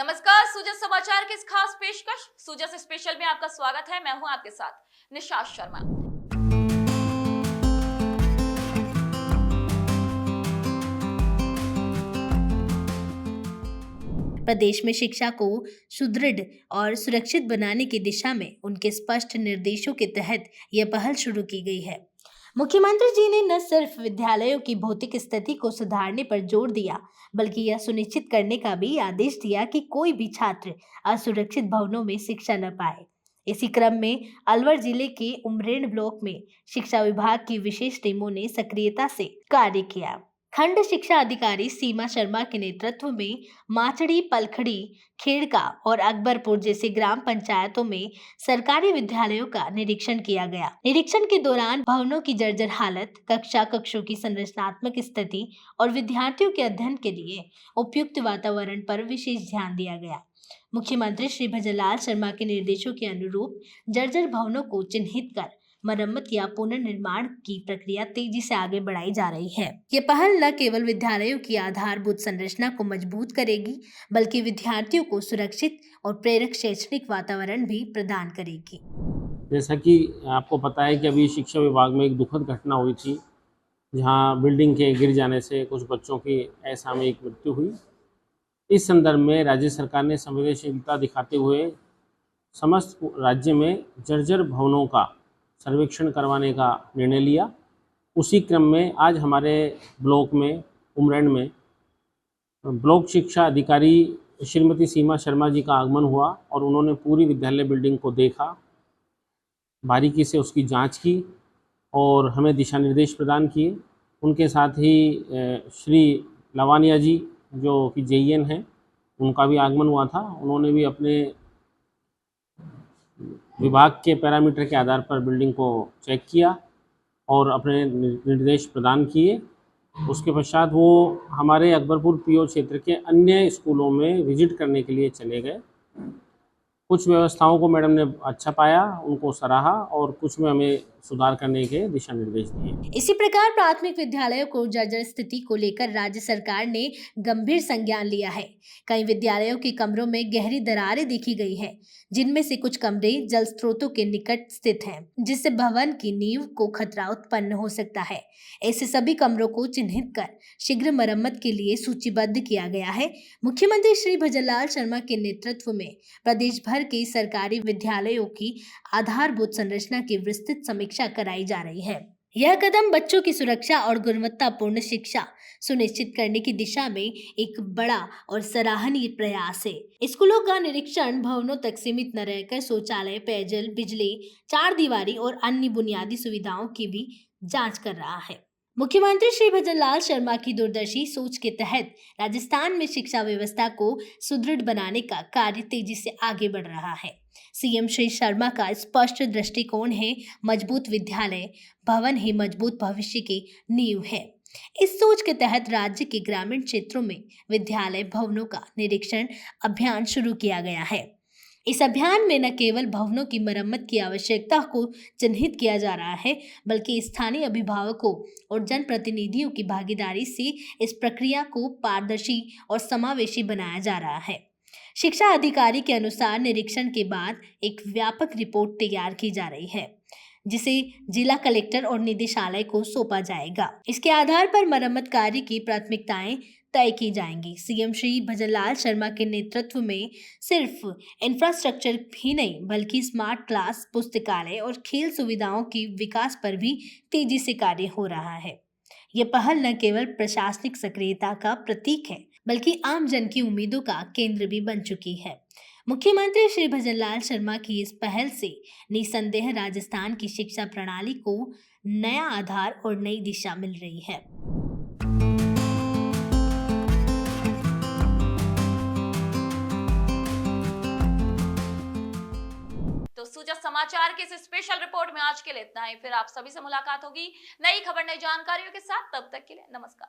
नमस्कार, सूजा समाचार की इस खास पेशकश सूजा से स्पेशल में आपका स्वागत है। मैं हूं आपके साथ निशात शर्मा। प्रदेश में शिक्षा को सुदृढ़ और सुरक्षित बनाने की दिशा में उनके स्पष्ट निर्देशों के तहत यह पहल शुरू की गई है। मुख्यमंत्री जी ने न सिर्फ विद्यालयों की भौतिक स्थिति को सुधारने पर जोर दिया, बल्कि यह सुनिश्चित करने का भी आदेश दिया कि कोई भी छात्र असुरक्षित भवनों में शिक्षा न पाए। इसी क्रम में अलवर जिले के उमरेड ब्लॉक में शिक्षा विभाग की विशेष टीमों ने सक्रियता से कार्य किया। खंड शिक्षा अधिकारी सीमा शर्मा के नेतृत्व में माचड़ी, पलखड़ी, खेड़का और अकबरपुर जैसे ग्राम पंचायतों में सरकारी विद्यालयों का निरीक्षण किया गया। निरीक्षण के दौरान भवनों की जर्जर हालत, कक्षों की संरचनात्मक स्थिति और विद्यार्थियों के अध्ययन के लिए उपयुक्त वातावरण पर विशेष ध्यान दिया गया। मुख्यमंत्री श्री भजनलाल शर्मा के निर्देशों के अनुरूप जर्जर भवनों को चिन्हित कर मरम्मत या पुनर्निर्माण की प्रक्रिया तेजी से आगे बढ़ाई जा रही है। ये पहल न केवल विद्यालयों की आधारभूत संरचना को मजबूत करेगी, बल्कि विद्यार्थियों को सुरक्षित और प्रेरक शैक्षणिक वातावरण भी प्रदान करेगी। जैसा कि आपको पता है कि अभी शिक्षा विभाग में एक दुखद घटना हुई थी, जहां बिल्डिंग के गिर जाने से कुछ बच्चों की असामयिक मृत्यु हुई। इस संदर्भ में राज्य सरकार ने संवेदनशीलता दिखाते हुए समस्त राज्य में जर्जर भवनों का सर्वेक्षण करवाने का निर्णय लिया। उसी क्रम में आज हमारे ब्लॉक में उमरेड में ब्लॉक शिक्षा अधिकारी श्रीमती सीमा शर्मा जी का आगमन हुआ और उन्होंने पूरी विद्यालय बिल्डिंग को देखा, बारीकी से उसकी जांच की और हमें दिशा निर्देश प्रदान किए। उनके साथ ही श्री लवानिया जी जो कि जेईएन हैं, उनका भी आगमन हुआ था। उन्होंने भी अपने विभाग के पैरामीटर के आधार पर बिल्डिंग को चेक किया और अपने निर्देश प्रदान किए। उसके पश्चात वो हमारे अकबरपुर पीओ क्षेत्र के अन्य स्कूलों में विजिट करने के लिए चले गए। कुछ व्यवस्थाओं को मैडम ने अच्छा पाया, उनको सराहा और कुछ में हमें सुधार करने के दिशा निर्देश दिए। इसी प्रकार प्राथमिक विद्यालयों को जर्जर स्थिति को लेकर राज्य सरकार ने गंभीर संज्ञान लिया है। कई विद्यालयों के कमरों में गहरी दरारें देखी गई है, जिनमें से कुछ कमरे जल स्रोतों के निकट स्थित हैं, जिससे भवन की नींव को खतरा उत्पन्न हो सकता है। ऐसे सभी कमरों को चिन्हित कर शीघ्र मरम्मत के लिए सूचीबद्ध किया गया है। मुख्यमंत्री श्री भजनलाल शर्मा के नेतृत्व में प्रदेश भर के सरकारी विद्यालयों की आधारभूत संरचना की विस्तृत समीक्षा कराई जा रही है। यह कदम बच्चों की सुरक्षा और गुणवत्तापूर्ण शिक्षा सुनिश्चित करने की दिशा में एक बड़ा और सराहनीय प्रयास है। स्कूलों का निरीक्षण भवनों तक सीमित न रहकर शौचालय, पेयजल, बिजली, चार दीवारी और अन्य बुनियादी सुविधाओं की भी जांच कर रहा है। मुख्यमंत्री श्री भजनलाल शर्मा की दूरदर्शी सोच के तहत राजस्थान में शिक्षा व्यवस्था को सुदृढ़ बनाने का कार्य तेजी से आगे बढ़ रहा है। सीएम श्री शर्मा का स्पष्ट दृष्टिकोण है, मजबूत विद्यालय भवन ही मजबूत भविष्य की नींव है। इस सोच के तहत राज्य के ग्रामीण क्षेत्रों में विद्यालय भवनों का निरीक्षण अभियान शुरू किया गया है। इस अभियान में न केवल भवनों की मरम्मत की आवश्यकता को चिन्हित किया जा रहा है, बल्कि स्थानीय अभिभावकों और जनप्रतिनिधियों की भागीदारी से इस प्रक्रिया को पारदर्शी और समावेशी बनाया जा रहा है। शिक्षा अधिकारी के अनुसार निरीक्षण के बाद एक व्यापक रिपोर्ट तैयार की जा रही है, जिसे जिला कलेक्टर और निदेशालय को सौंपा जाएगा। इसके आधार पर मरम्मत कार्य की प्राथमिकताएं तय की जाएंगी। सीएम श्री भजनलाल शर्मा के नेतृत्व में सिर्फ इंफ्रास्ट्रक्चर ही नहीं, बल्कि स्मार्ट क्लास, पुस्तकालय और खेल सुविधाओं की विकास पर भी तेजी से कार्य हो रहा है। ये पहल न केवल प्रशासनिक सक्रियता का प्रतीक है, बल्कि आम जन की उम्मीदों का केंद्र भी बन चुकी है। मुख्यमंत्री श्री भजनलाल शर्मा की इस पहल से निसंदेह राजस्थान की शिक्षा प्रणाली को नया आधार और नई दिशा मिल रही है। तो सूजा समाचार की इस स्पेशल रिपोर्ट में आज के लिए इतना ही। फिर आप सभी से मुलाकात होगी नई खबर, नई जानकारियों के साथ। तब तक के लिए नमस्कार।